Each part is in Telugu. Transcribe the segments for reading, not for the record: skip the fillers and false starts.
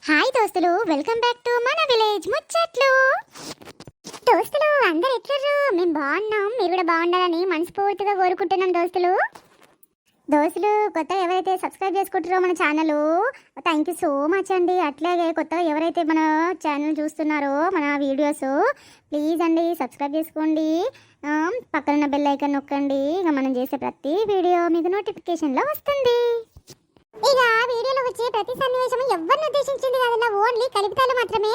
హాయ్ దోస్తులు, వెల్కమ్ బ్యాక్ టు మన విలేజ్ ముచ్చట్లు. దోస్తులు అందరు ఎట్లరు? మేము బాగున్నాం, మీరు కూడా బాగుండాలని మనస్ఫూర్తిగా కోరుకుంటున్నాం దోస్తులు. కొత్తగా ఎవరైతే సబ్స్క్రైబ్ చేసుకుంటారో మన channel, thank you so much అండి. అట్లాగే కొత్తగా ఎవరైతే మన ఛానల్ చూస్తున్నారో మన వీడియోస్, ప్లీజ్ అండి సబ్స్క్రైబ్ చేసుకోండి, పక్కన బెల్ ఐకాన్ నొక్కండి. ఇక మనం చేసే ప్రతి వీడియో మీకు నోటిఫికేషన్లో వస్తుంది. ఇక వీడియోలో వచ్చే ప్రతి సన్నివేశం ఎవరిని ఉద్దేశించింది కాదన్నా, ఓన్లీ కలుపుతాలు మాత్రమే.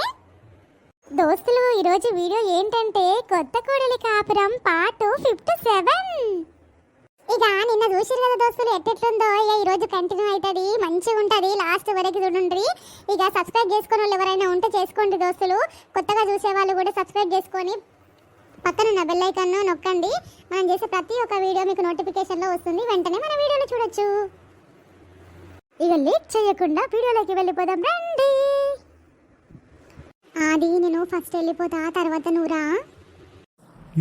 దోస్తులు, ఈరోజు వీడియో ఏంటంటే కొత్త కోడలి కాపురం పార్ట్ 57. ఇక నిన్న చూసిరు కదా దోస్తులు ఎట్టెట్లుందో, ఇక ఈరోజు కంటిన్యూ అవుతుంది, మంచిగా ఉంటుంది, లాస్ట్ వరకు చూడండి. ఇక సబ్స్క్రైబ్ చేసుకుని వాళ్ళు ఎవరైనా ఉంటే చేసుకోండి దోస్తులు. కొత్తగా చూసే వాళ్ళు కూడా సబ్స్క్రైబ్ చేసుకొని పక్కన బెల్ ఐకాన్ నొక్కండి. మనం చేసే ప్రతి ఒక్క వీడియో మీకు నోటిఫికేషన్లో వస్తుంది, వెంటనే మన వీడియోలో చూడొచ్చు. ఇక లేట్ చేయకుండా వీడియోలోకి వెళ్ళిపోదాం రండి. అది నేను ఫస్ట్ వెళ్ళిపోతా, తర్వాత నువ్వురా.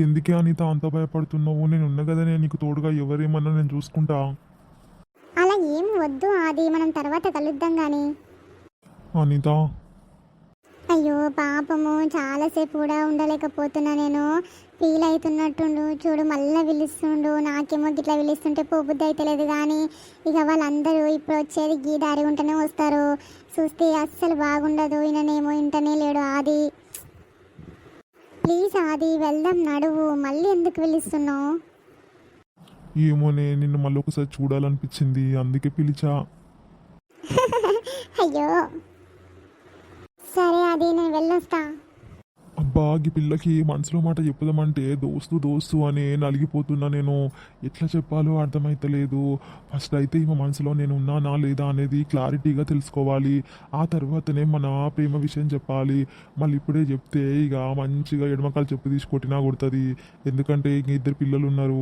ఎందుకే అనిత అంత భయపడుతున్నావు? నేను ఉన్నా కదా, నేను నీకు తోడుగా, ఎవరేమన్నా నేను చూసుకుంటా. అలా ఏం వద్దు, అది మనం తర్వాత కలుద్దాం గాని. అనిత, అయ్యో పాపము, చాలాసేపు కూడా ఉండలేకపోతున్నా, నేను ఫీల్ అవుతున్నట్టుండు. చూడు మళ్ళీ పిలుస్తుండు, నాకేమో గిట్లా పిలుస్తుంటే పోబుద్ది అవుతలేదు. కానీ ఇక వాళ్ళందరూ ఇప్పుడు వచ్చేది గీ దారి ఉంటేనే వస్తారు, చూస్తే అస్సలు బాగుండదు. ఈయననేమో ఇంటనే లేడు. ఆది ప్లీజ్ ఆది వెళ్దాం, నడువు, మళ్ళీ ఎందుకు పిలుస్తున్నావు? ఏమోనే, నిన్ను మళ్ళీ ఒకసారి చూడాలనిపించింది, అందుకే పిలిచా. అయ్యో సరే అది, నేను వెళ్ళొస్తా. అబ్బా, ఈ పిల్లకి మనసులో మాట చెప్పుదామంటే దోస్తు అని నలిగిపోతున్నా. నేను ఎట్లా చెప్పాలో అర్థమైతలేదు. ఫస్ట్ అయితే ఈమె మనసులో నేను ఉన్నానా లేదా అనేది క్లారిటీగా తెలుసుకోవాలి. ఆ తర్వాతనే మన ప్రేమ విషయం చెప్పాలి. మళ్ళీ ఇప్పుడే చెప్తే ఇక మంచిగా ఎడమకాలు చెప్పు తీసి కొట్టినా కొడుతుంది. ఎందుకంటే ఇంక ఇద్దరు పిల్లలు ఉన్నారు,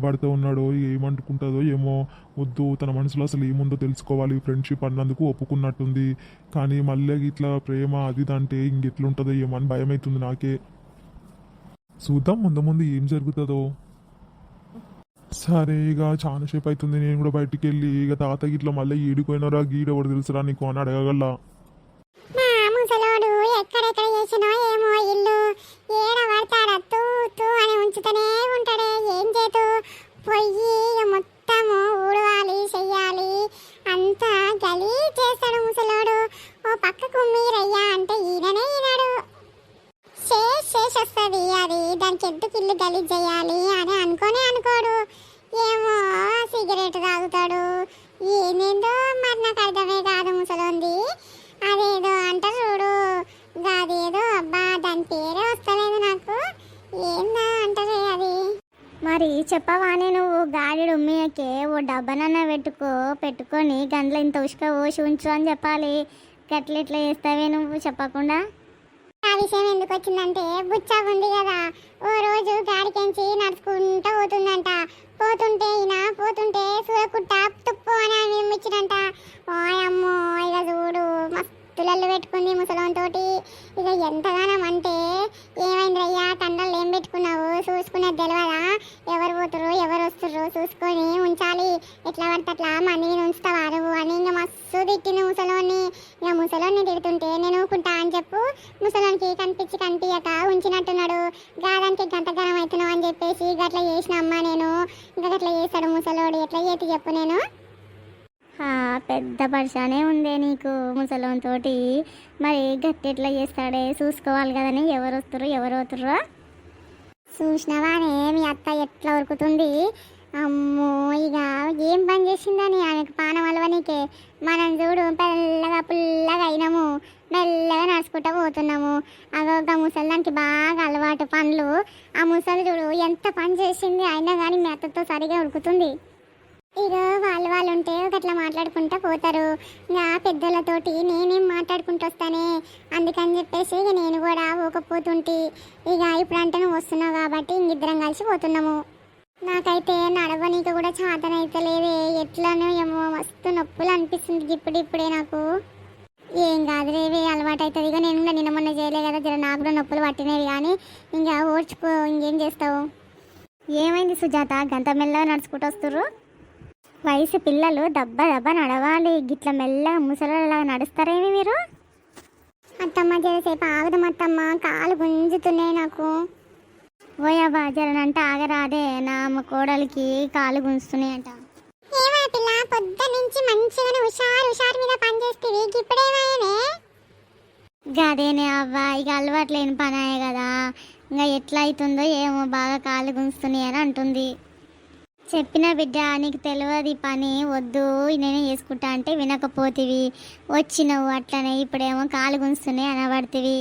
పడుతూ ఉన్నాడో ఏమంటుకుంటుందో ఏమో. వద్దు, తన మనసులో అసలు ఏముందో తెలుసుకోవాలి. ఫ్రెండ్షిప్ అన్నందుకు ఒప్పుకున్నట్టుంది, కానీ మళ్ళీ ఇట్లా ప్రేమ అది అంటే ఇంకెట్లుంటుందో ఏమో అని భయం అవుతుంది నాకే. చూద్దాం ముందు ముందు ఏం జరుగుతుందో. సరే, ఇక చాలాసేపు అవుతుంది, నేను కూడా బయటికి వెళ్ళి ఇక తాత గిట్లా మళ్ళీ ఈడిపోయినారా, గీడెవరు తెలుసురా నీకు అని అడగగల. ఎక్కడెక్కడ చేసినా ఏమో ఇల్లు ఏడ పడతాడా తూ తూ అని ఉంచుతూనే ఉంటాడే. ఏం చేతు పొయ్యి మొత్తము ఊడవాలి, చెయ్యాలి, అంతా గలీజ్ చేస్తాడు ముసలోడు. ఓ పక్కకు మీరయ్యా అంటే ఈయననే ఈనాడు. శేష్ వస్తుంది, అది దానికి ఎందుకు ఇల్లు గలీజ్ చేయాలి అని అనుకోడు. ఏమో సిగరెట్ తాగుతాడు, ఏమేందో మరి నాకు అర్థమే కాదు ముసలోంది. అదేదో అంటారు చూడు, అదేదో అబ్బా దాని పేరే వస్తలేదు నాకు, ఏందా అంటారు అది. మరి చెప్పవానే నువ్వు, గాడిడు ఉమ్మయ్యకే ఓ డబ్బనన్నా పెట్టుకొని గంటలో ఇంత ఉష్క ఓసి ఉంచు అని చెప్పాలి. గట్ల ఇట్లా చేస్తావే నువ్వు చెప్పకుండా? ఆ విషయం ఎందుకు వచ్చిందంటే, బుచ్చాగా ఉంది కదా, ఓ రోజు గాడికెంచి నడుచుకుంటూ పోతుంటే సూరకుట్ట తుప్పు అని ఇచ్చినంట. ఓయమ్మో, ఇక చూడు మస్తులల్లు పెట్టుకుంది ముసలంతోటి. ఇక ఎంతగానం అంటే, ఏమైందయ్యా తండ్రులు ఏం పెట్టుకున్నావు, చూసుకునేది తెలియదా? ఎవరు పోతురు ఎవరు వస్తుర్రు చూసుకొని ఉంచాలి, ఎట్లా పడితే అట్లా మందిని ఉంచుతావారు అని ఇంకా మస్తు తిట్టింది ముసలోని. ఇక ముసలోని తిడుతుంటే నేను ఊకుంటా అని చెప్పు, ముసలోనికి కనిపించక ఉంచినట్టున్నాడు. గాదానికి గంటగనం అవుతున్నావు అని చెప్పేసి గట్లా చేసిన అమ్మ నేను. ఇంకా గట్లా చేస్తాడు ముసలోడు, ఎట్లా చేతి చెప్పు నేను. పెద్ద పరిశానే ఉందే నీకు ముసలంతోటి. మరి గట్టి ఎట్లా చేస్తాడే, చూసుకోవాలి కదని. ఎవరు వస్తుర్రా చూసినవానే మీ అత్త ఎట్లా ఉరుకుతుంది. అమ్మో, ఇక ఏం పని చేసిందని ఆమెకు పానం అలవనికే. మనం చూడు పుల్లగా అయినాము, మెల్లగా నడుచుకుంటూ పోతున్నాము. అదొక ముసలిదానికి బాగా అలవాటు పనులు. ఆ ముసలి చూడు ఎంత పని చేసింది, అయినా కానీ మీ అత్తతో సరిగా ఉరుకుతుంది. ఇక వాళ్ళు ఉంటే ఒకట్లా మాట్లాడుకుంటూ పోతారు. ఇంకా పెద్దలతోటి నేనేం మాట్లాడుకుంటూ వస్తానే, అందుకని చెప్పేసి ఇక నేను కూడా పోకపోతుంటే. ఇక ఇప్పుడు అంటే నువ్వు వస్తున్నావు కాబట్టి ఇంకిద్దరం కలిసి పోతున్నాము. నాకైతే నడవనీక కూడా చాతనైతే లేదే, ఎట్లానో ఏమో మస్తు నొప్పులు అనిపిస్తుంది ఇప్పుడిప్పుడే నాకు. ఏం కాదు రేవే, అలవాటు అవుతుంది. ఇక నేను నిన్న మొన్న చేయలే కదా, జర నాకు కూడా నొప్పులు పట్టినవి, కానీ ఇంకా ఓడ్చుకో, ఇంకేం చేస్తావు. ఏమైంది సుజాత, గంట మెల్లగా నడుచుకుంటూ వస్తుర్రు? వయసు పిల్లలు దబ్బ నడవాలి, గిట్ల మెల్లగా ముసలిలాగా నడుస్తారేమి మీరు? అత్తమ్మ జరసేపు ఆగుదాం అత్తమ్మ, కాలు గుంజుతున్నాయి నాకు. ఓయబ్బా జరనంటే ఆగరాదే, నా అమ్మ కోడలికి కాలు గుంజుతున్నాయంట. ఏమా పిల్ల, పొద్దు నుంచి మంచిగానే హుషారు మీద పని చేస్తుంది, ఇప్పుడేమాయనే? గదేనే అవ్వ, ఇక అలవాట్లేని పని అయ్యే కదా, ఇంకా ఎట్లా అవుతుందో ఏమో, బాగా కాలు గుంజుతున్నాయి అని అంటుంది. చెప్పిన బిడ్డ నీకు తెలియదు ఈ పని, వద్దు నేనే చేసుకుంటా అంటే వినకపోతివి, వచ్చినవు అట్లనే, ఇప్పుడేమో కాలు గుంజుతున్నాయి అనబడుతుంది.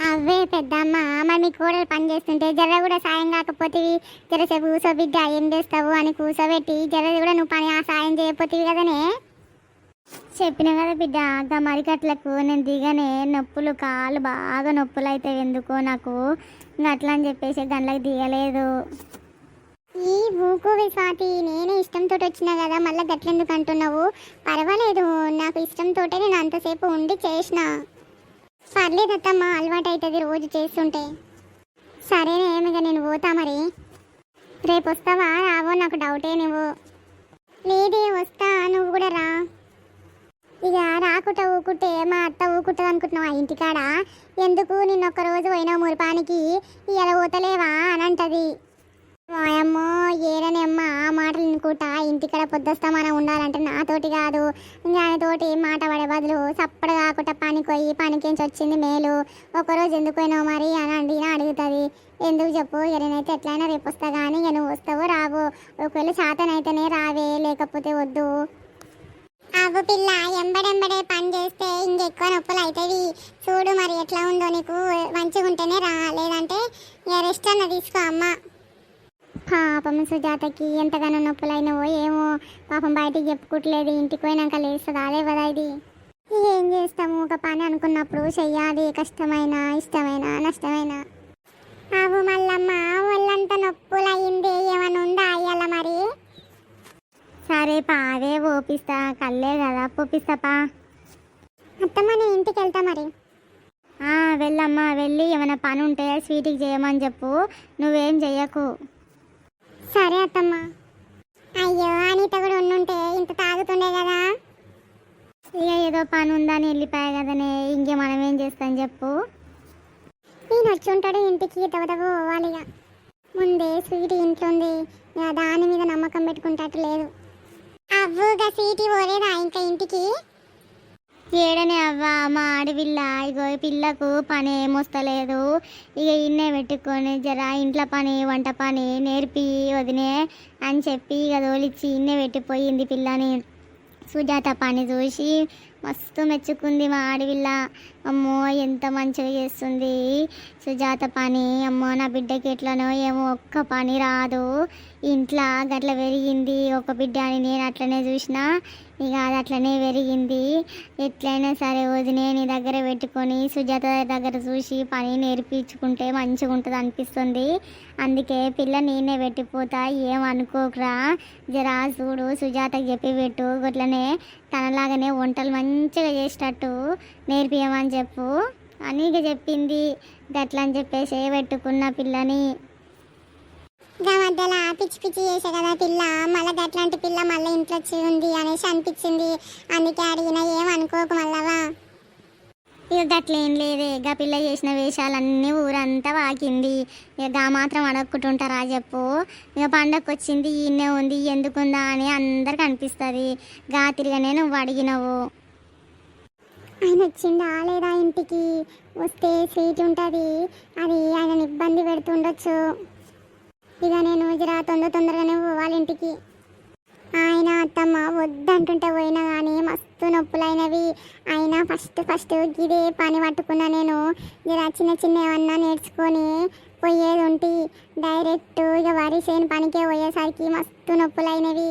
అవే పెద్దమ్మ, మరి మీ కోడలు పని చేస్తుంటే జర కూడా సాయం కాకపోతేవి, జరసేపు కూసో బిడ్డ ఏం చేస్తావు అని కూసోబెట్టి జర కూడా నువ్వు పని సాయం చేయకపోతేవి కదనే. చెప్పిన కదా బిడ్డ, గా మరికట్లకు నేను దిగనే, నొప్పులు కాలు బాగా నొప్పులు అవుతాయి ఎందుకో నాకు, ఇంకా అట్లా అని చెప్పేసి గంటలకు దిగలేదు. ఈ ఊకోవి స్వాతి, నేనే ఇష్టంతో వచ్చినా కదా, మళ్ళీ గట్లెందుకు అంటున్నావు? పర్వాలేదు, నాకు ఇష్టంతోటే నేను అంతసేపు ఉండి చేసిన. పర్లేదు అత్తమ్మ, అలవాటు అవుతుంది రోజు చేస్తుంటే. సరేనే, ఏమిగా నేను పోతా మరి. రేపు వస్తావా రావో నాకు డౌటే నువ్వు. లేదే వస్తా, నువ్వు కూడా రా. ఇక రాకుట ఊకుంటే మా అత్త ఊకుంటుంది అనుకుంటున్నావా ఇంటికాడ? ఎందుకు నిన్న ఒక్క రోజు పోయినావు మురిపానికి, ఇలా పోతలేవా అని అంటది. అమ్మో ఏడనేమ్మ, ఆ మాటలు అనుకుంటా ఇంటికాడ పొద్దుస్తామని ఉండాలంటే నాతోటి కాదు, ఇంకా ఆయనతోటి మాట పడే బదులు చప్పుడు కాకుండా పనికి పోయి పనికించి వచ్చింది మేలు, ఒకరోజు ఎందుకు పోయినావు మరి అని అడుగుతుంది. ఎందుకు చెప్పు, నేనైతే ఎట్లయినా రేపు వస్తా కానీ ఇక నువ్వు వస్తావో రావు, ఒకవేళ చేతనైతేనే రావే, లేకపోతే వద్దు. అవ్వు పిల్ల, ఎంబడెంబడే పని చేస్తే ఇంకెక్కువ నొప్పులు అవుతాయి. చూడు మరి ఎట్లా ఉందో, నీకు మంచిగా ఉంటేనే రా, లేదంటే రెస్ట్ అన్న తీసుకో అమ్మ. పాపం సుజాతకి ఎంతగానో నొప్పులైనవో ఏమో, పాపం బయటికి చెప్పుకోవట్లేదు, ఇంటికి పోయినాక లేస్తుంది అదే కదా ఇది. ఏం చేస్తాము, ఒక పని అనుకున్నప్పుడు చెయ్యాలి, కష్టమైన ఇష్టమైన నష్టమైన. అవు మల్లమ్మ, ఒళ్ళంతా నొప్పులు అయ్యింది, ఏమన్నా ఉందా అయ్యాల మరి? సరే పావే ఓపిస్తా, కల్లే కదా పోపిస్తాపా. అత్తమ్మ నేను ఇంటికి వెళ్తా మరి. వెళ్ళమ్మా, వెళ్ళి ఏమైనా పని ఉంటే స్వీట్కి చేయమని చెప్పు, నువ్వేం చెయ్యకు. సరే అత్తమ్మ. అయ్యో అనిత కూడా ఉండుంటే ఇంత తాగుతుండే కదా. ఇక ఏదో పని ఉందని వెళ్ళిపోయా కదనే, ఇంకే మనం ఏం చేస్తాం చెప్పు. నేను వచ్చి ఉంటాడు ఇంటికి, తగదగ పోవాలిగా. ముందే స్వీట్ ఇంట్లో ఉంది, ఇక దాని మీద నమ్మకం పెట్టుకుంటట్టు లేదు. అవ్వుగా స్వీట్ పోలేదా ఇంకా ఇంటికి? ఏడనే అవ్వ, మా ఆడపిల్ల ఇగో పిల్లకు పని ఏమొస్తలేదు, ఇక ఇన్నే పెట్టుకొని జర ఇంట్లో పని వంట పని నేర్పి వదినే అని చెప్పి ఇక తోలిచ్చి ఇన్నే పెట్టిపోయింది పిల్లని. సుజాత పని చూసి మస్తు మెచ్చుకుంది మా ఆడపిల్ల. అమ్మో ఎంత మంచిగా చేస్తుంది సుజాత పని, అమ్మో నా బిడ్డకి ఎట్లనో ఏమో ఒక్క పని రాదు, ఇంట్లో గట్ల పెరిగింది ఒక బిడ్డ అని నేను అట్లనే చూసిన, ఇక అది అట్లనే పెరిగింది. ఎట్లయినా సరే వదినే నీ దగ్గర పెట్టుకొని సుజాత దగ్గర చూసి పని నేర్పించుకుంటే మంచిగా ఉంటుంది అనిపిస్తుంది, అందుకే పిల్ల నేనే పెట్టిపోతా, ఏమనుకోకురా, జరా చూడు సుజాతకి చెప్పి పెట్టు, గట్లనే తనలాగానే వంటలు మంచిగా చేసేటట్టు నేర్పియమని చెప్పు అని ఇక చెప్పింది. గట్ల అని చెప్పేసి పెట్టుకున్న పిల్లని. గా మధ్యలో పిచ్చి పిచ్చి చేసే కదా పిల్ల, మళ్ళీ గట్లాంటి పిల్ల మళ్ళీ ఇంట్లో వచ్చి ఉంది అనేసి అనిపించింది, అందుకే అడిగిన, ఏమనుకోకు మళ్ళవా. ఇక గట్లేం లేదే, గా పిల్ల చేసిన వేషాలన్నీ ఊరంతా వాకింది, ఇక గా మాత్రం అడగకుంటుంటారా చెప్పు. ఇక పండగ వచ్చింది ఈయనే ఉంది ఎందుకుందా అని అందరికి అనిపిస్తుంది, గా తిరగనే నువ్వు అడిగినవు. ఆయన వచ్చిండా లేదా ఇంటికి? వస్తే స్వీట్ ఉంటుంది, అది ఆయనని ఇబ్బంది పెడుతుండొచ్చు, ఇక నేను జరా తొందరగానే పోవాలి ఇంటికి. ఆయన అత్తమ్మ వద్దంటుంటే పోయినా కానీ మస్తు నొప్పులైనవి. అయినా ఫస్ట్ ఇదే పని పట్టుకున్నా నేను, జరా చిన్న ఏమన్నా నేర్చుకొని పోయేది ఉంటి, డైరెక్ట్ ఇక వరి సేను పనికే పోయేసరికి మస్తు నొప్పులైనవి.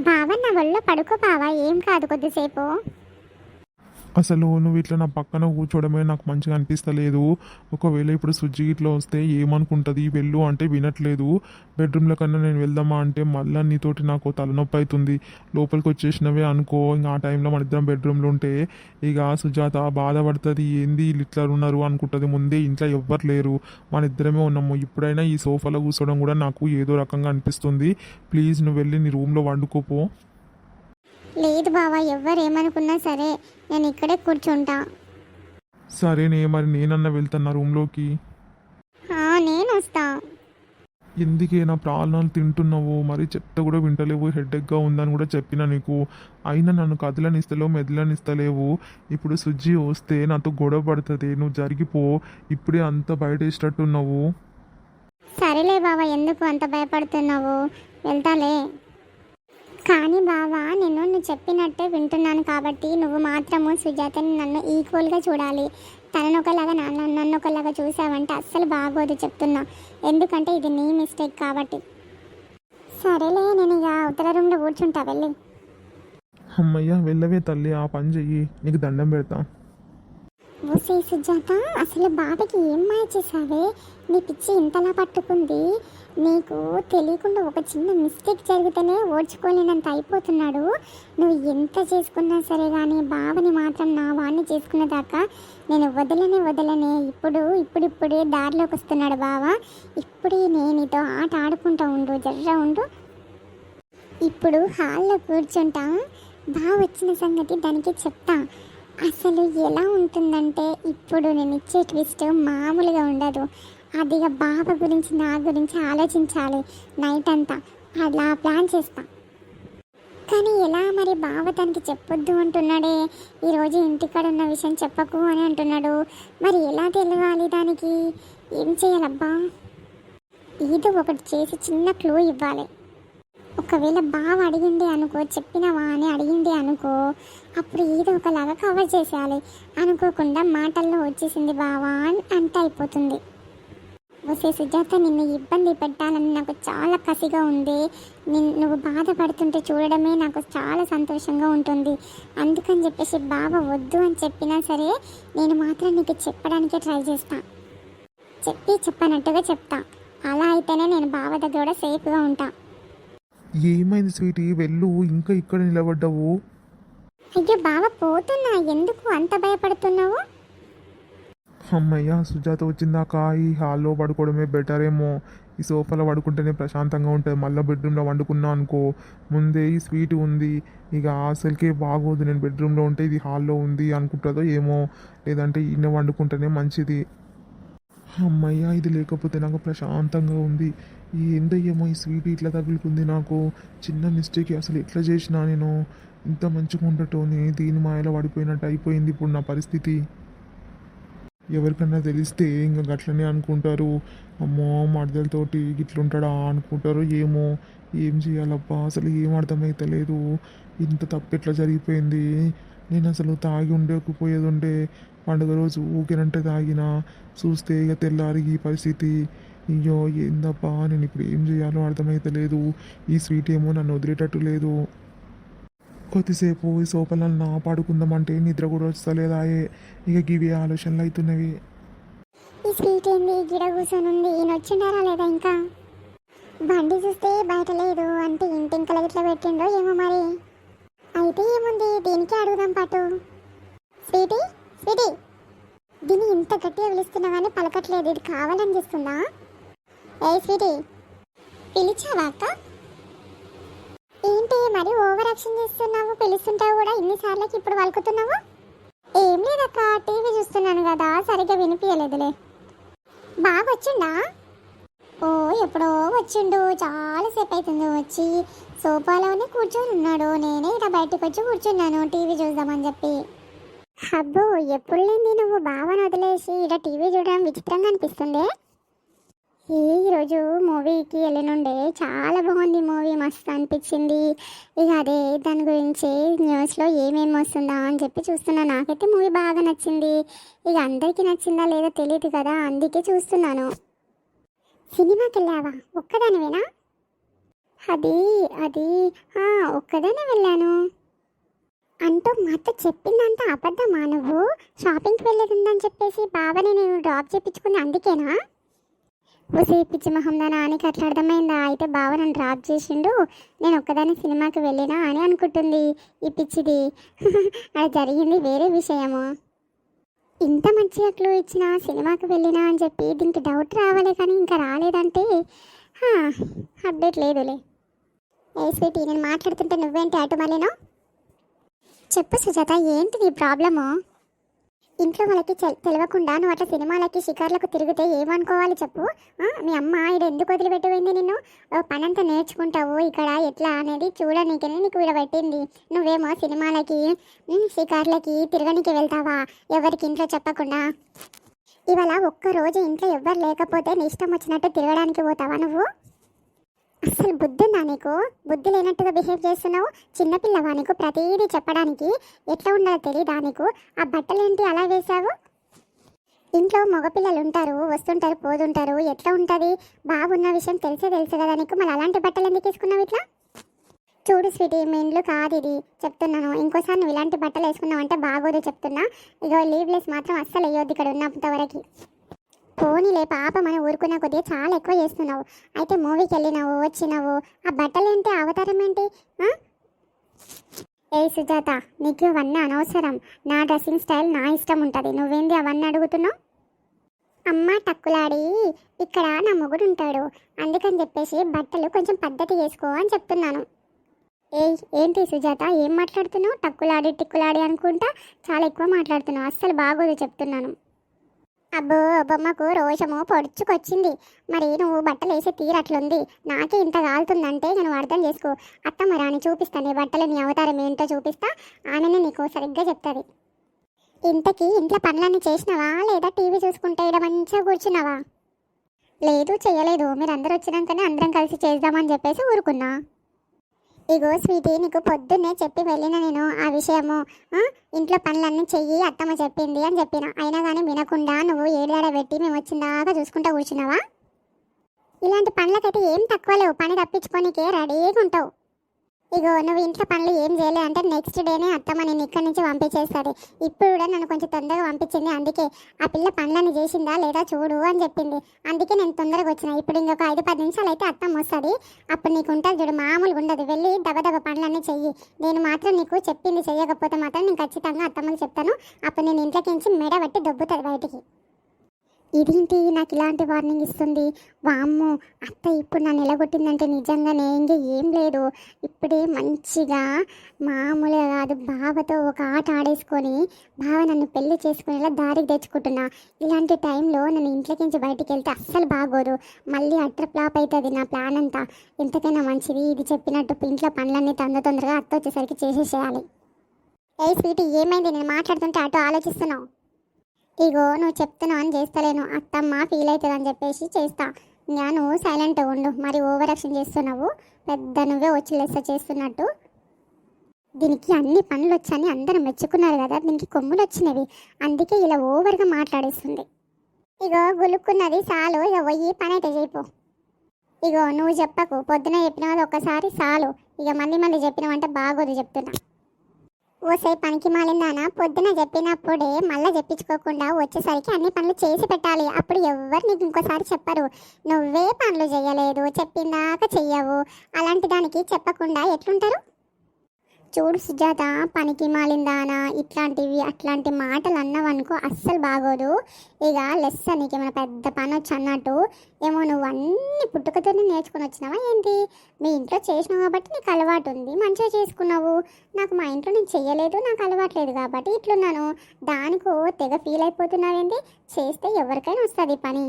బావ నా ఒళ్ళో పడుకో బావా, ఏం కాదు కొద్దిసేపు. అసలు నువ్వు ఇట్లా నా పక్కన కూర్చోవడమే నాకు మంచిగా అనిపిస్తలేదు. ఒకవేళ ఇప్పుడు సుజ్జి ఇట్లా వస్తే ఏమనుకుంటుంది, వెళ్ళు అంటే వినట్లేదు. బెడ్రూమ్లో కన్నా నేను వెళ్దామా అంటే మళ్ళీ నీతోటి నాకు తలనొప్పి అవుతుంది, లోపలికి వచ్చేసినవే అనుకో, ఇంకా ఆ టైంలో మన ఇద్దరం బెడ్రూమ్లో ఉంటే ఇక సుజాత బాధపడుతుంది, ఏంది వీళ్ళు ఇట్లా ఉన్నారు అనుకుంటుంది. ముందే ఇంట్లో ఎవ్వరు లేరు, మన ఇద్దరమే ఉన్నాము, ఇప్పుడైనా ఈ సోఫాలో కూర్చోవడం కూడా నాకు ఏదో రకంగా అనిపిస్తుంది. ప్లీజ్ నువ్వు వెళ్ళి నీ రూమ్లో వండుకోపో. లేదు బావా, ఎవ్వరు ఏమనుకున్నా సరే నేను ఇక్కడే కూర్చుంటా. సరేనే మరి నేనన్నా వెళ్తున్నా రూమ్లోకి. నేను వస్తా. ఎందుకే నా ప్రాణాలు తింటున్నావు, మరి చెప్తే కూడా వింటలేవు, హెడేక్గా ఉందని కూడా చెప్పినా నీకు. అయినా నన్ను కదలనిస్తలేవు, మెదలనిస్తలేవు. ఇప్పుడు సుజ్జి వస్తే నాతో గొడవ పడుతుంది, నువ్వు జరిగిపో. ఇప్పుడే అంత బయట వేసేటట్టున్నావు. సరేలే బావా, ఎందుకు అంత భయపడుతున్నావు? వెళ్తాలే. కానీ బావా, నువ్వు చెప్పినట్టే వింటున్నాను కాబట్టి నువ్వు మాత్రము సుజాతని నన్ను ఈక్వల్గా చూడాలి. తనను ఒకలాగా నన్ను ఒకలాగా చూసావంటే అస్సలు బాగోదు చెప్తున్నా. ఎందుకంటే ఇది నీ మిస్టేక్ కాబట్టి. సరేలే, నేను ఇక ఉత్తర రూమ్లో కూర్చుంటా, వెళ్ళి. అమ్మయ్య వెళ్ళవే తల్లి, ఆ పని చెయ్యి, నీకు దండం పెడతా. ఓసే సుజాత, అసలు బాబాకి ఏం మాయ చేసావే? నీ పిచ్చి ఇంతలా పట్టుకుంది. నీకు తెలియకుండా ఒక చిన్న మిస్టేక్ జరిగితేనే ఓడ్చుకోలేనంత అయిపోతున్నాడు. నువ్వు ఎంత చేసుకున్నా సరే కానీ బావని మాత్రం నా వాడిని చేసుకునేదాకా నేను వదలనే. ఇప్పుడిప్పుడే దారిలోకి వస్తున్నాడు బావ. ఇప్పుడే నేను నీతో ఆట ఆడుకుంటా ఉండు, జర్ర ఉండు. ఇప్పుడు హాల్లో కూర్చుంటా, బావ వచ్చిన సంగతి దానికి చెప్తా. అసలు ఎలా ఉంటుందంటే ఇప్పుడు నేను ఇచ్చే ట్విస్ట్ మామూలుగా ఉండదు. అదిగా బావ గురించి నా గురించి ఆలోచించాలి నైట్ అంతా, అలా ప్లాన్ చేస్తా. కానీ ఎలా మరి బావ తనకి చెప్పొద్దు అంటున్నాడే, ఈరోజు ఇంటికాడ ఉన్న విషయం చెప్పకు అని అంటున్నాడు. మరి ఎలా తెలియాలి దానికి? ఏం చేయాలబ్బా? ఏదో ఒకటి చేసి చిన్న క్లూ ఇవ్వాలి. ఒకవేళ బావ అడిగింది అనుకో, చెప్పినవా అని అడిగింది అనుకో, అప్పుడు ఏదో ఒకలాగా కవర్ చేసేయాలి. అనుకోకుండా మాటల్లో వచ్చేసింది బావా అంటే అయిపోతుంది. వసే సుజాత, నిన్ను ఇబ్బంది పెట్టాలని నాకు చాలా కసిగా ఉంది. నువ్వు బాధపడుతుంటే చూడడమే నాకు చాలా సంతోషంగా ఉంటుంది. అందుకని చెప్పేసి బావ వద్దు అని చెప్పినా సరే నేను మాత్రం నీకు చెప్పడానికే ట్రై చేస్తా. చెప్పనట్టుగా చెప్తా. అలా అయితేనే నేను బావ దగ్గర కూడా సేఫ్గా ఉంటా. ఏమైంది స్వీటీ, వెళ్ళు, ఇంకా ఇక్కడ నిలబడ్డావు? అయ్యో బావ, పోతున్నా, ఎందుకు అంత భయపడుతున్నావు? అమ్మయ్య సుజాత వచ్చిందాక ఈ హాల్లో పడుకోవడమే బెటర్ ఏమో. ఈ సోఫాలో పడుకుంటేనే ప్రశాంతంగా ఉంటుంది. మళ్ళీ బెడ్రూమ్లో వండుకున్నా అనుకో, ముందే ఈ స్వీట్ ఉంది, ఇక అసలుకే బాగోదు. నేను బెడ్రూమ్లో ఉంటే ఇది హాల్లో ఉంది అనుకుంటుందో ఏమో, లేదంటే ఈయన వండుకుంటేనే మంచిది. అమ్మయ్య ఇది లేకపోతే నాకు ప్రశాంతంగా ఉంది. ఏందయ్యేమో ఈ స్వీట్ ఇట్లా తగులుకుంది నాకు. చిన్న మిస్టేక్, అసలు ఎట్లా చేసినా నేను ఇంత మంచిగా ఉండటోని దీని మాయలో పడిపోయినట్టు అయిపోయింది ఇప్పుడు నా పరిస్థితి. ఎవరికన్నా తెలిస్తే ఇంకా గట్లనే అనుకుంటారు, అమ్మో మడదలతోటి గిట్లుంటాడా అనుకుంటారు. ఏమో ఏం చేయాలబ్బా, అసలు ఏం అర్థమైతలేదు. ఇంత తప్పు ఎట్లా జరిగిపోయింది. నేను అసలు తాగి ఉండకపోయేది పండుగ రోజు ఊకేనంటే తాగినా, చూస్తే ఇక తెల్లారి ఈ పరిస్థితి. అయ్యో ఏందబ్బా, నేను ఇప్పుడు ఏం చేయాలో అర్థమైతలేదు. ఈ స్వీట్ ఏమో నన్ను వదిలేటట్టు లేదు. కొద్దిసేపు ఈ సోఫాలన్నా పడుకుందామంటే నిద్ర కూడా వస్తలేదాయే. ఇక గివి ఆలోచనలు అవుతున్నవి. ఈ స్వీట్ ఏంది గిడ కూర్చొని ఈయన వచ్చిండారా లేదా? ఇంకా బండి చూస్తే బయట లేదు, అంటే ఇంటింకల ఇట్లా పెట్టిండో ఏమో మరి. అయితే ఏముంది, దీనికి అడుగుదాం పాటు. స్వీటీ, దీన్ని ఇంత గట్టిగా పిలుస్తున్నా కానీ పలకట్లేదు, ఇది కావాలని చేస్తుందా? ఏ స్వీటీ, పిలిచావా అక్క? ఏంటి మరి ఓవర్ యాక్షన్ చేస్తున్నావు? పిలుస్తుంటావు కూడా ఇన్నిసార్లకి ఇప్పుడు పలుకుతున్నావు. ఏం లేదక్క, టీవీ చూస్తున్నాను కదా, సరిగ్గా వినిపించలేదులే. బాగా వచ్చిండా? ఓ ఎప్పుడో వచ్చిండు, చాలాసేపు అవుతుంది వచ్చి. సోఫాలోనే కూర్చొని ఉన్నాడు, నేనే ఇలా బయటకు వచ్చి కూర్చున్నాను టీవీ చూద్దామని చెప్పి. అబ్బో, ఎప్పుడు లేని నువ్వు బావను వదిలేసి ఇలా టీవీ చూడడం విచిత్రంగా అనిపిస్తుంది. ఈరోజు మూవీకి వెళ్ళినుండే, చాలా బాగుంది మూవీ, మస్తు అనిపించింది. ఇక అదే దాని గురించి న్యూస్లో ఏమేమి వస్తుందా అని చెప్పి చూస్తున్నా. నాకైతే మూవీ బాగా నచ్చింది. ఇక అందరికీ నచ్చిందా లేదో తెలియదు కదా, అందుకే చూస్తున్నాను. సినిమాకి వెళ్ళావా? ఒక్కదానివేనా? అది ఒక్కదానే వెళ్ళాను. అంటూ మాతో చెప్పిందంతా అబద్ధమా? నువ్వు షాపింగ్కి వెళ్ళేదిందని చెప్పేసి బావని నేను డ్రాప్ చేయించుకుంది అందుకేనా? ఊసే పిచ్చి మొహందానా అని అట్లా అర్థమైందా? అయితే బావ నన్ను డ్రాప్ చేసిండు, నేను ఒక్కదాన్ని సినిమాకి వెళ్ళినా అని అనుకుంటుంది ఈ పిచ్చిది. అది జరిగింది వేరే విషయము. ఇంత మంచిగా క్లూ ఇచ్చినా సినిమాకి వెళ్ళినా అని చెప్పి దీనికి డౌట్ రావాలి, కానీ ఇంకా రాలేదంటే అప్డేట్ లేదులే. ఏ స్వీటీ, నేను మాట్లాడుతుంటే నువ్వేంటి అటు మళ్ళీనో? చెప్పు సుజాత, ఏంటి నీ ప్రాబ్లము? ఇంట్లో వాళ్ళకి తెలియకుండా నువ్వు అట్లా సినిమాలకి షికార్లకు తిరిగితే ఏమనుకోవాలి చెప్పు. మీ అమ్మ ఇక్కడ ఎందుకు వదిలిపెట్టిపోయింది నిన్ను? పనంతా నేర్చుకుంటావు ఇక్కడ ఎట్లా అనేది చూడనీకనే నీకు ఇక్కడ పెట్టింది. నువ్వేమో సినిమాలకి షికార్లకి తిరగనికి వెళ్తావా ఎవరికి ఇంట్లో చెప్పకుండా? ఇవాళ ఒక్కరోజు ఇంట్లో ఎవ్వరు లేకపోతే నీ ఇష్టం వచ్చినట్టు తిరగడానికి పోతావా నువ్వు? అసలు బుద్ధి ఉందా నీకు? బుద్ధి లేనట్టుగా బిహేవ్ చేస్తున్నావు. చిన్నపిల్లవా నీకు ప్రతిదీ చెప్పడానికి? ఎట్లా ఉండాలో తెలియదా నీకు? ఆ బట్టలేంటి అలా వేశావు? ఇంట్లో మగపిల్లలు ఉంటారు, వస్తుంటారు, పోతుంటారు, ఎట్లా ఉంటుంది? బాగున్న విషయం తెలుసు కదా నీకు. మరి అలాంటి బట్టలు ఎందుకు వేసుకున్నావు ఇట్లా? చూడు స్వీటీ, మీ ఇంట్లో కాదు ఇది చెప్తున్నాను. ఇంకోసారి నువ్వు ఇలాంటి బట్టలు వేసుకున్నావు అంటే బాగోదు చెప్తున్నా. ఇక లీవ్లెస్ మాత్రం అస్సలు వేయొద్దు ఇక్కడ ఉన్నంత వరకు. పోనీలే పాప, మనం ఊరుకున్న కొద్దిగా చాలా ఎక్కువ చేస్తున్నావు. అయితే మూవీకి వెళ్ళినావు, వచ్చినావు, ఆ బట్టలు ఏంటి, అవతారం ఏంటి? ఏ సుజాత, నీకు అవన్నీ అనవసరం. నా డ్రెస్సింగ్ స్టైల్ నా ఇష్టం ఉంటుంది. నువ్వేంది అవన్నీ అడుగుతున్నావు? అమ్మ టక్కులాడి, ఇక్కడ నా మొగుడు ఉంటాడు, అందుకని చెప్పేసి బట్టలు కొంచెం పద్ధతి చేసుకో అని చెప్తున్నాను. ఏంటి సుజాత, ఏం మాట్లాడుతున్నావు? టక్కులాడి టిక్కులాడి అనుకుంటా చాలా ఎక్కువ మాట్లాడుతున్నావు. అస్సలు బాగోదు చెప్తున్నాను. అబ్బో బొమ్మకు రోషము పొడుచుకొచ్చింది. మరి నువ్వు బట్టలు వేసే తీరట్లుంది. నాకే ఇంత కాలుతుందంటే నువ్వు అర్థం చేసుకో. అత్తమ్మ రాని చూపిస్తాను నీ బట్టలు, నీ అవతారం ఏంటో చూపిస్తా. ఆమెనే నీకు సరిగ్గా చెప్తుంది. ఇంతకీ ఇంట్లో పనులన్నీ చేసినావా లేదా టీవీ చూసుకుంటే ఇక్కడ మంచిగా కూర్చున్నావా? లేదు చేయలేదు. మీరు అందరు వచ్చినాకనే అందరం కలిసి చేద్దామని చెప్పేసి ఊరుకున్నా. ఇగో స్వీటీ, నీకు పొద్దున్నే చెప్పి వెళ్ళిన నేను ఆ విషయము. ఇంట్లో పనులన్నీ చెయ్యి అత్తమ్మ చెప్పింది అని చెప్పిన. అయినా కానీ వినకుండా నువ్వు ఏడాడ పెట్టి మేము వచ్చిందాకా చూసుకుంటూ కూర్చున్నావా? ఇలాంటి పనులకైతే ఏం తక్కువ లేవు. పని తప్పించుకోనికే రెడీగా ఉంటావు. ఇగో నువ్వు ఇంట్లో పనులు ఏం చేయలే అంటే నెక్స్ట్ డేనే అత్తమ్మ నేను ఇక్కడి నుంచి పంపించేస్తుంది. ఇప్పుడు కూడా నన్ను కొంచెం తొందరగా పంపించింది. అందుకే ఆ పిల్ల పనులను చేసిందా లేదా చూడు అని చెప్పింది. అందుకే నేను తొందరగా వచ్చిన. ఇప్పుడు ఇంకొక 5-10 నిమిషాలు అయితే అత్తమ్మ వస్తుంది. అప్పుడు నీకు ఉంటుంది చూడు, మామూలుగా ఉండదు. వెళ్ళి దబదబ పనులన్నీ చెయ్యి. నేను మాత్రం నీకు చెప్పింది చెయ్యకపోతే మాత్రం నేను ఖచ్చితంగా అత్తమ్మకి చెప్తాను. అప్పుడు నేను ఇంట్లోకి నుంచి మెడ పట్టి దొబ్బుతుంది బయటికి. ఇదేంటి నాకు ఇలాంటి వార్నింగ్ ఇస్తుంది? వామ్మో, అత్త ఇప్పుడు నన్ను నిలగొట్టిందంటే నిజంగానే ఇంకా ఏం లేదు. ఇప్పుడే మంచిగా మామూలుగా కాదు, బావతో ఒక ఆట ఆడేసుకొని బావ నన్ను పెళ్లి చేసుకునేలా దారికి తెచ్చుకుంటున్నా. ఇలాంటి టైంలో నన్ను ఇంట్లోకించి బయటికి వెళ్తే అస్సలు బాగోదు. మళ్ళీ అట్ర ఫ్లాప్ అవుతుంది నా ప్లాన్ అంతా. ఎంతకైనా మంచిది ఇది చెప్పినట్టు ఇంట్లో పనులన్నీ తొందరగా అత్త వచ్చేసరికి చేసేసేయాలి. ఏ స్వీటీ, ఏమైంది? నేను మాట్లాడుతుంటే అటు ఆలోచిస్తున్నావు. ఇగో నువ్వు చెప్తున్నావు అని చేస్తలేను. అత్తమ్మ ఫీల్ అవుతుంది అని చెప్పేసి చేస్తా. నేను సైలెంట్గా ఉండు. మరి ఓవర్ యాక్షన్ చేస్తున్నావు. పెద్ద నువ్వే వచ్చి లెస్స చేస్తున్నట్టు. దీనికి అన్ని పనులు వచ్చని అందరం మెచ్చుకున్నారు కదా, దీనికి కొమ్ములు వచ్చినవి. అందుకే ఇలా ఓవర్గా మాట్లాడేస్తుంది. ఇగో గులుక్కున్నది చాలు. ఇక పోయి పని అయితే చేయిపో. ఇగో నువ్వు చెప్పకు. పొద్దున చెప్పినది ఒక్కసారి చాలు. ఇక మళ్ళీ చెప్పినావంటే బాగోదు చెప్తున్నా. ఓసే పనికి మాలిందానా, పొద్దున చెప్పినప్పుడే మళ్ళీ చెప్పించుకోకుండా వచ్చేసరికి అన్ని పనులు చేసి పెట్టాలి. అప్పుడు ఎవ్వరు నీకు ఇంకోసారి చెప్పరు. నువ్వే పనులు చేయలేదు, చెప్పిందాక చెయ్యవు. అలాంటి దానికి చెప్పకుండా ఎట్లుంటారు? చూడు సుజాత, పనికి మాలిందానా ఇట్లాంటివి అట్లాంటి మాటలు అన్నావనుకో అస్సలు బాగోదు. ఇక లెస్స నీకేమైనా పెద్ద పని వచ్చి అన్నట్టు. ఏమో నువ్వు అన్ని పుట్టుకతోనే నేర్చుకుని వచ్చినావా ఏంటి? మీ ఇంట్లో చేసినావు కాబట్టి నీకు అలవాటు ఉంది, మంచిగా చేసుకున్నావు. నాకు మా ఇంట్లో నేను చెయ్యలేదు, నాకు అలవాట్లేదు కాబట్టి ఇట్లున్నాను. దానికో తెగ ఫీల్ అయిపోతున్నావేంటి? చేస్తే ఎవరికైనా వస్తుంది పని.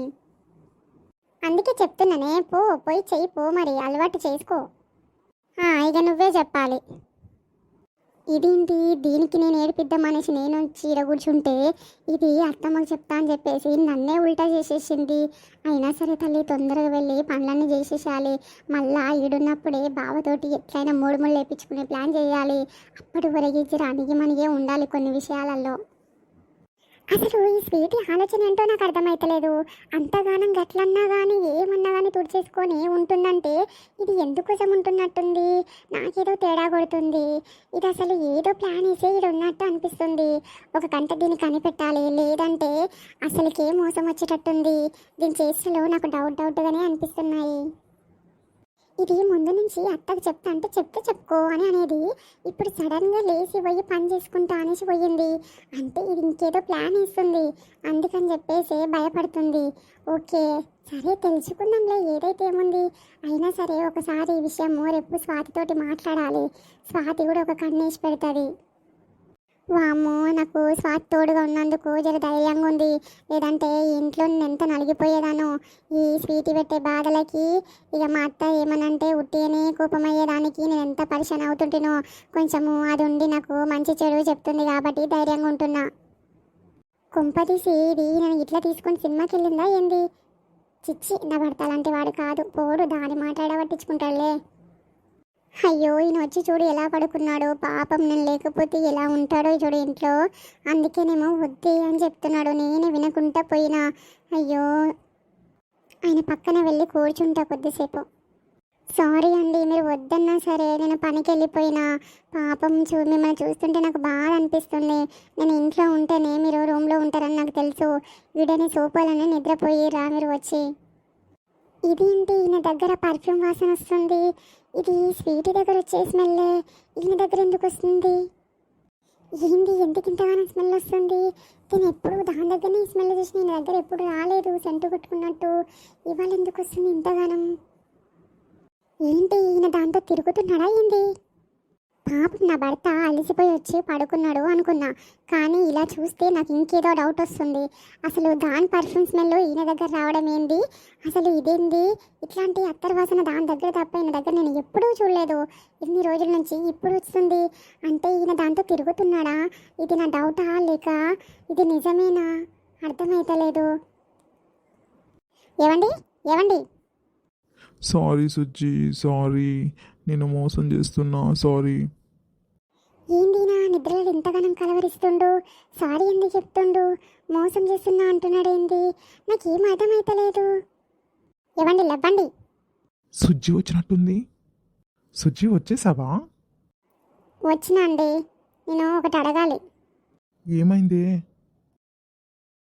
అందుకే చెప్తున్నానే, పోయి చెయ్యి పో, మరి అలవాటు చేసుకో. ఇక నువ్వే చెప్పాలి. ఇదేంటి, దీనికి నేను ఏడిపిద్దామనేసి నేను చీర కూర్చుంటే ఇది అత్తమ్మకి చెప్తా అని చెప్పేసి నన్నే ఉల్టా చేసేసింది. అయినా సరే తల్లి, తొందరగా వెళ్ళి పనులన్నీ చేసేసేయాలి. మళ్ళా ఈడున్నప్పుడే బావతోటి ఎట్లయినా మూడు లేపించుకునే ప్లాన్ చేయాలి. అప్పటి వరకు రానికి మనగే ఉండాలి కొన్ని విషయాలలో. అసలు ఈ స్వీటీ ఆలోచన ఏంటో నాకు అర్థమవుతలేదు. అంతగానం గట్లన్నా కానీ ఏమన్నా కానీ తుడిచేసుకొని ఉంటుందంటే ఇది ఎందుకోసం ఉంటున్నట్టుంది? నాకేదో తేడా కొడుతుంది. ఇది అసలు ఏదో ప్లాన్ వేసి ఇది ఉన్నట్టు అనిపిస్తుంది. ఒక గంట దీన్ని కనిపెట్టాలి, లేదంటే అసలుకే మోసం వచ్చేటట్టుంది. దీని చేష్టలో నాకు డౌట్గానే అనిపిస్తున్నాయి. ఇది ముందు నుంచి అత్తకు చెప్తా అంటే చెప్పుకో అని అనేది. ఇప్పుడు సడన్గా లేచి పోయి పని చేసుకుంటా అనేసి పోయింది. అంటే ఇది ఇంకేదో ప్లాన్ వేస్తుంది. అందుకని చెప్పేసి భయపడుతుంది. ఓకే సరే, తెలుసుకుందాంలే ఏదైతే ఏముంది. అయినా సరే ఒకసారి ఈ విషయం రేపు స్వాతితోటి మాట్లాడాలి. స్వాతి కూడా ఒక కన్నేసి పెడుతుంది. వామ్మో నాకు స్వాతి తోడుగా ఉన్నందుకు జర ధైర్యంగా ఉంది. లేదంటే ఇంట్లో నేను ఎంత నలిగిపోయేదానో ఈ స్వీటీ పెట్టే బాధలకి. ఇక మా అత్త ఏమనంటే ఉట్టిగానే కోపమయ్యేదానికి నేను ఎంత పరిశాన్ అవుతుంటేనో కొంచెము అది ఉండి నాకు మంచి చెడు చెప్తుంది కాబట్టి ధైర్యంగా ఉంటున్నా. కొంపదీసి ఇది నేను ఇట్లా తీసుకొని సినిమాకి వెళ్ళిందా ఏంది? చిచ్చి నా భర్త అలాంటి వాడు కాదు, పోడు దాని మాట్లాడబట్టించుకుంటాడులే. అయ్యో ఈయన వచ్చి చూడు ఎలా పడుకున్నాడో, పాపం నేను లేకపోతే ఎలా ఉంటాడో చూడు ఇంట్లో. అందుకేనేమో వద్దే అని చెప్తున్నాడు, నేనే వినకుండా పోయినా. అయ్యో ఆయన పక్కన వెళ్ళి కూర్చుంటా కొద్దిసేపు. సారీ అండి, మీరు వద్దన్నా సరే నేను పనికి వెళ్ళిపోయినా. పాపం మిమ్మల్ని చూస్తుంటే నాకు బాగా అనిపిస్తుంది. నేను ఇంట్లో ఉంటేనే మీరు రూమ్లో ఉంటారని నాకు తెలుసు. వీడని సోపాలని నిద్రపోయిరా మీరు వచ్చి. ఇదేంటి ఈయన దగ్గర పర్ఫ్యూమ్ వాసన వస్తుంది, ఇది స్వీటీ దగ్గర వచ్చే స్మెల్లే ఈయన దగ్గర ఎందుకు వస్తుంది? ఏంది ఎందుకు ఇంతగానో స్మెల్ వస్తుంది? నేను ఎప్పుడు దాని దగ్గరనే ఈ స్మెల్ చూసి ఈయన దగ్గర ఎప్పుడు రాలేదు సెంటు కొట్టుకున్నట్టు. ఇవాళ ఎందుకు వస్తుంది ఇంతగానం? ఏంటి ఈయన దాంతో తిరుగుతున్నాడా ఏంది? పాపం నా భర్త అలసిపోయి వచ్చి పడుకున్నాడు అనుకున్నా, కానీ ఇలా చూస్తే నాకు ఇంకేదో డౌట్ వస్తుంది. అసలు దాని పర్ఫ్యూమ్ స్మెల్ ఈయన దగ్గర రావడం ఏంది? అసలు ఇదేంది? ఇట్లాంటి అత్తర్ వాసన దాని దగ్గర తప్ప ఈయన దగ్గర నేను ఎప్పుడూ చూడలేదు. ఇన్ని రోజుల నుంచి ఇప్పుడు వస్తుంది అంటే ఈయన దాంతో తిరుగుతున్నాడా? ఇది నా డౌటా లేక ఇది నిజమేనా? అర్థమైతలేదు. ఏవండి ఏవండి, సారీ సుజ్జి, సారీ, నేను మోసం చేస్తున్నా, సారీ. ఏంది నా నిద్రలో ఇంతగానం కలవరిస్తుండు? సారీ ఎందుకు చెప్తుండు? మోసం చేస్తున్నా అంటున్నాడు ఏంది? నాకేం అర్థమైతలేదు. ఇవ్వండి లవ్వండి. సుజ్జి వచ్చినట్టుంది. సుజ్జి వచ్చేసావా? వచ్చినా అండి, నేను ఒకటి అడగాలి. ఏమైంది?